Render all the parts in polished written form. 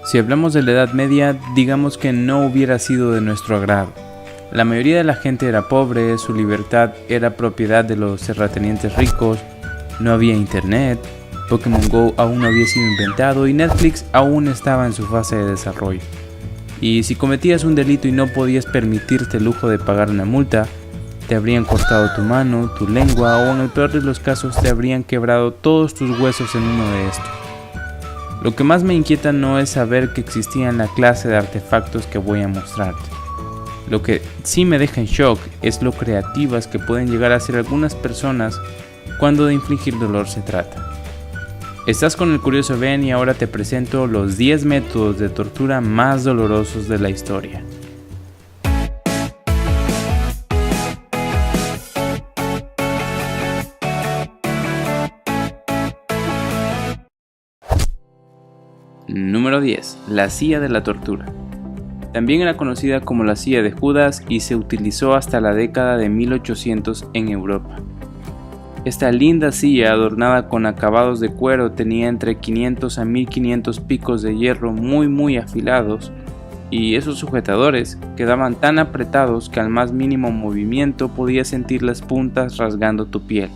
Si hablamos de la Edad Media, digamos que no hubiera sido de nuestro agrado. La mayoría de la gente era pobre, su libertad era propiedad de los terratenientes ricos, no había internet, Pokémon Go aún no había sido inventado y Netflix aún estaba en su fase de desarrollo. Y si cometías un delito y no podías permitirte el lujo de pagar una multa, te habrían cortado tu mano, tu lengua o en el peor de los casos te habrían quebrado todos tus huesos en uno de estos. Lo que más me inquieta no es saber que existían la clase de artefactos que voy a mostrarte. Lo que sí me deja en shock es lo creativas que pueden llegar a ser algunas personas cuando de infligir dolor se trata. Estás con el Curioso Ben y ahora te presento los 10 métodos de tortura más dolorosos de la historia. Número 10. La silla de la tortura. También era conocida como la silla de Judas y se utilizó hasta la década de 1800 en Europa. Esta linda silla adornada con acabados de cuero tenía entre 500 a 1500 picos de hierro muy afilados y esos sujetadores quedaban tan apretados que al más mínimo movimiento podías sentir las puntas rasgando tu piel.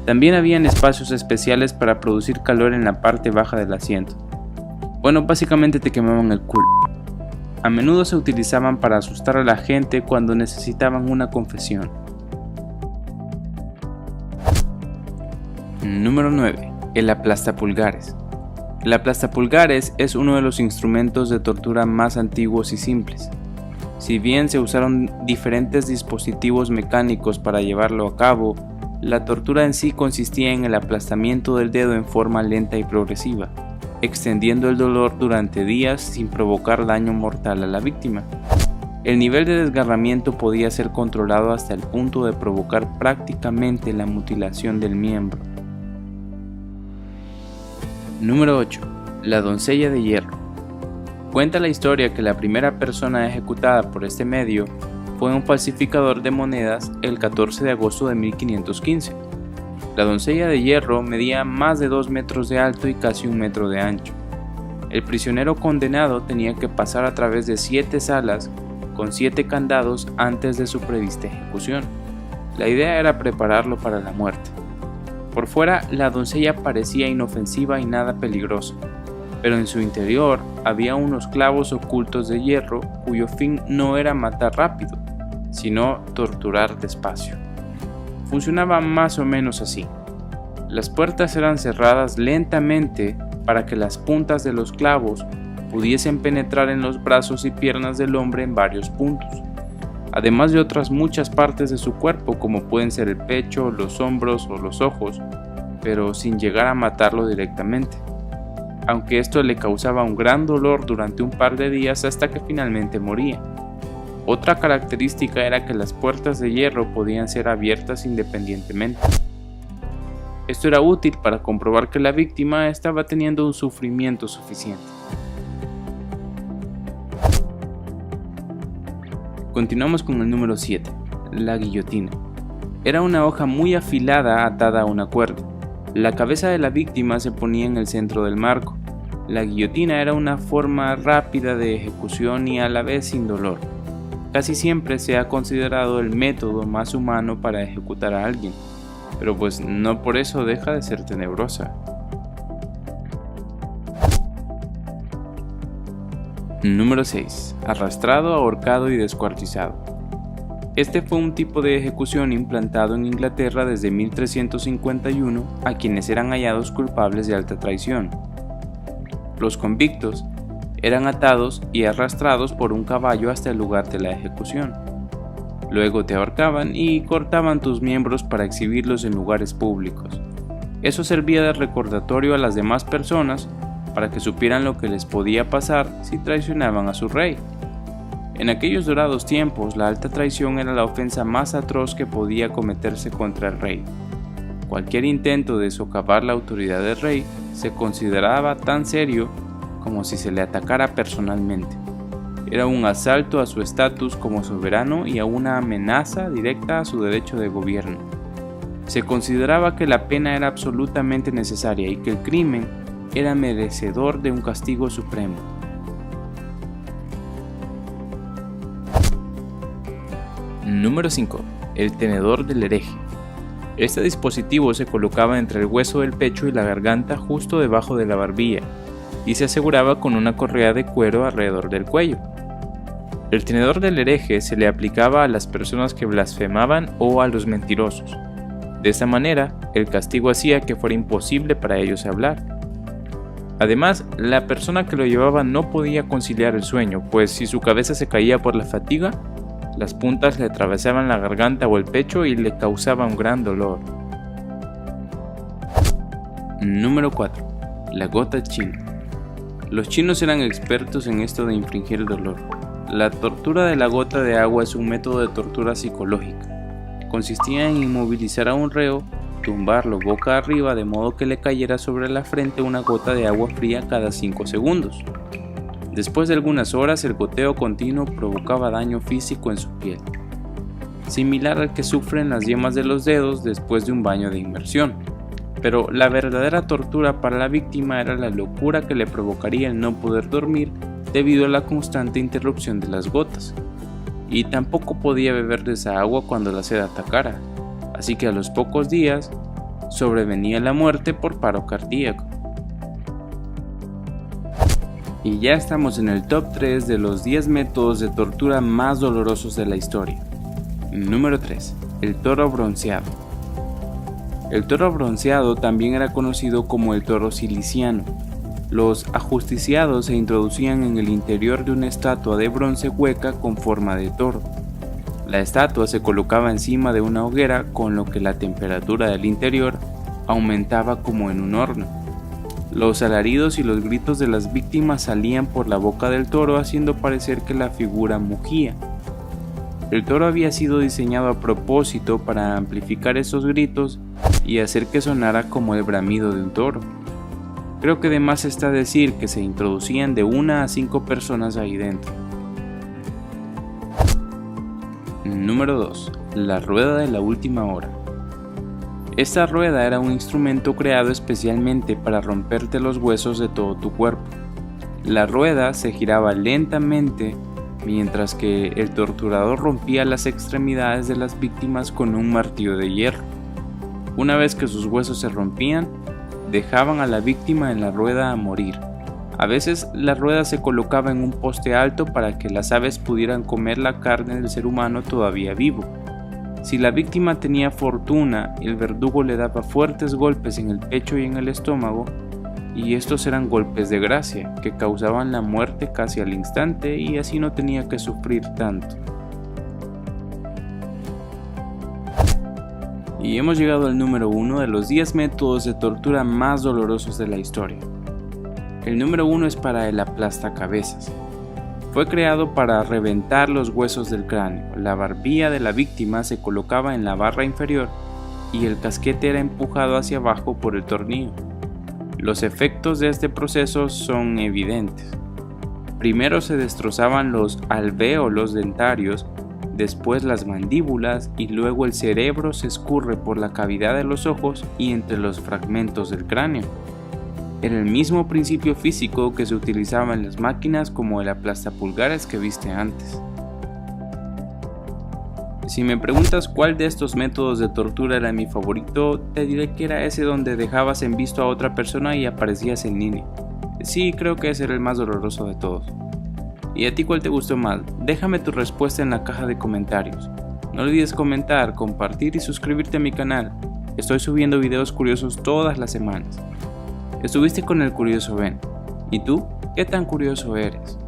También habían espacios especiales para producir calor en la parte baja del asiento. Bueno, básicamente te quemaban el culo. A menudo se utilizaban para asustar a la gente cuando necesitaban una confesión. Número 9. El aplastapulgares. El aplastapulgares es uno de los instrumentos de tortura más antiguos y simples. Si bien se usaron diferentes dispositivos mecánicos para llevarlo a cabo, la tortura en sí consistía en el aplastamiento del dedo en forma lenta y progresiva, extendiendo el dolor durante días sin provocar daño mortal a la víctima. El nivel de desgarramiento podía ser controlado hasta el punto de provocar prácticamente la mutilación del miembro. Número 8. La doncella de hierro. Cuenta la historia que la primera persona ejecutada por este medio fue un falsificador de monedas el 14 de agosto de 1515. La doncella de hierro medía más de 2 metros de alto y casi 1 metro de ancho. El prisionero condenado tenía que pasar a través de 7 salas con 7 candados antes de su prevista ejecución. La idea era prepararlo para la muerte. Por fuera, la doncella parecía inofensiva y nada peligrosa, pero en su interior había unos clavos ocultos de hierro cuyo fin no era matar rápido, sino torturar despacio. Funcionaba más o menos así. Las puertas eran cerradas lentamente para que las puntas de los clavos pudiesen penetrar en los brazos y piernas del hombre en varios puntos, además de otras muchas partes de su cuerpo como pueden ser el pecho, los hombros o los ojos, pero sin llegar a matarlo directamente, aunque esto le causaba un gran dolor durante un par de días hasta que finalmente moría. Otra característica era que las puertas de hierro podían ser abiertas independientemente. Esto era útil para comprobar que la víctima estaba teniendo un sufrimiento suficiente. Continuamos con el número 7, la guillotina. Era una hoja muy afilada atada a una cuerda. La cabeza de la víctima se ponía en el centro del marco. La guillotina era una forma rápida de ejecución y a la vez sin dolor. Casi siempre se ha considerado el método más humano para ejecutar a alguien, pero pues no por eso deja de ser tenebrosa. Número 6. Arrastrado, ahorcado y descuartizado. Este fue un tipo de ejecución implantado en Inglaterra desde 1351 a quienes eran hallados culpables de alta traición. Los convictos eran atados y arrastrados por un caballo hasta el lugar de la ejecución. Luego te ahorcaban y cortaban tus miembros para exhibirlos en lugares públicos. Eso servía de recordatorio a las demás personas para que supieran lo que les podía pasar si traicionaban a su rey. En aquellos dorados tiempos, la alta traición era la ofensa más atroz que podía cometerse contra el rey. Cualquier intento de socavar la autoridad del rey se consideraba tan serio como si se le atacara personalmente. Era un asalto a su estatus como soberano y a una amenaza directa a su derecho de gobierno. Se consideraba que la pena era absolutamente necesaria y que el crimen era merecedor de un castigo supremo. Número 5. El tenedor del hereje. Este dispositivo se colocaba entre el hueso del pecho y la garganta justo debajo de la barbilla, y se aseguraba con una correa de cuero alrededor del cuello. El tenedor del hereje se le aplicaba a las personas que blasfemaban o a los mentirosos. De esta manera, el castigo hacía que fuera imposible para ellos hablar. Además, la persona que lo llevaba no podía conciliar el sueño, pues si su cabeza se caía por la fatiga, las puntas le atravesaban la garganta o el pecho y le causaban un gran dolor. Número 4. La gota china. Los chinos eran expertos en esto de infligir dolor. La tortura de la gota de agua es un método de tortura psicológica. Consistía en inmovilizar a un reo, tumbarlo boca arriba de modo que le cayera sobre la frente una gota de agua fría cada 5 segundos. Después de algunas horas, el goteo continuo provocaba daño físico en su piel, similar al que sufren las yemas de los dedos después de un baño de inmersión. Pero la verdadera tortura para la víctima era la locura que le provocaría el no poder dormir debido a la constante interrupción de las gotas. Y tampoco podía beber de esa agua cuando la sed atacara, así que a los pocos días sobrevenía la muerte por paro cardíaco. Y ya estamos en el top 3 de los 10 métodos de tortura más dolorosos de la historia. Número 3. El toro bronceado. El toro bronceado también era conocido como el toro ciliciano. Los ajusticiados se introducían en el interior de una estatua de bronce hueca con forma de toro. La estatua se colocaba encima de una hoguera, con lo que la temperatura del interior aumentaba como en un horno. Los alaridos y los gritos de las víctimas salían por la boca del toro, haciendo parecer que la figura mugía. El toro había sido diseñado a propósito para amplificar esos gritos y hacer que sonara como el bramido de un toro. Creo que de más está decir que se introducían de 1 a 5 personas ahí dentro. Número 2. La rueda de la última hora. Esta rueda era un instrumento creado especialmente para romperte los huesos de todo tu cuerpo. La rueda se giraba lentamente mientras que el torturador rompía las extremidades de las víctimas con un martillo de hierro. Una vez que sus huesos se rompían, dejaban a la víctima en la rueda a morir. A veces la rueda se colocaba en un poste alto para que las aves pudieran comer la carne del ser humano todavía vivo. Si la víctima tenía fortuna, el verdugo le daba fuertes golpes en el pecho y en el estómago, y estos eran golpes de gracia, que causaban la muerte casi al instante y así no tenía que sufrir tanto. Y hemos llegado al número 1 de los 10 métodos de tortura más dolorosos de la historia. El número 1 es para el aplastacabezas. Fue creado para reventar los huesos del cráneo. La barbilla de la víctima se colocaba en la barra inferior y el casquete era empujado hacia abajo por el tornillo. Los efectos de este proceso son evidentes. Primero se destrozaban los alvéolos dentarios, después las mandíbulas y luego el cerebro se escurre por la cavidad de los ojos y entre los fragmentos del cráneo. Era el mismo principio físico que se utilizaba en las máquinas como el aplastapulgares que viste antes. Si me preguntas cuál de estos métodos de tortura era mi favorito, te diré que era ese donde dejabas en visto a otra persona y aparecías en línea. Sí, creo que ese era el más doloroso de todos. ¿Y a ti cuál te gustó más? Déjame tu respuesta en la caja de comentarios. No olvides comentar, compartir y suscribirte a mi canal. Estoy subiendo videos curiosos todas las semanas. Estuviste con el Curioso Ben. ¿Y tú? ¿Qué tan curioso eres?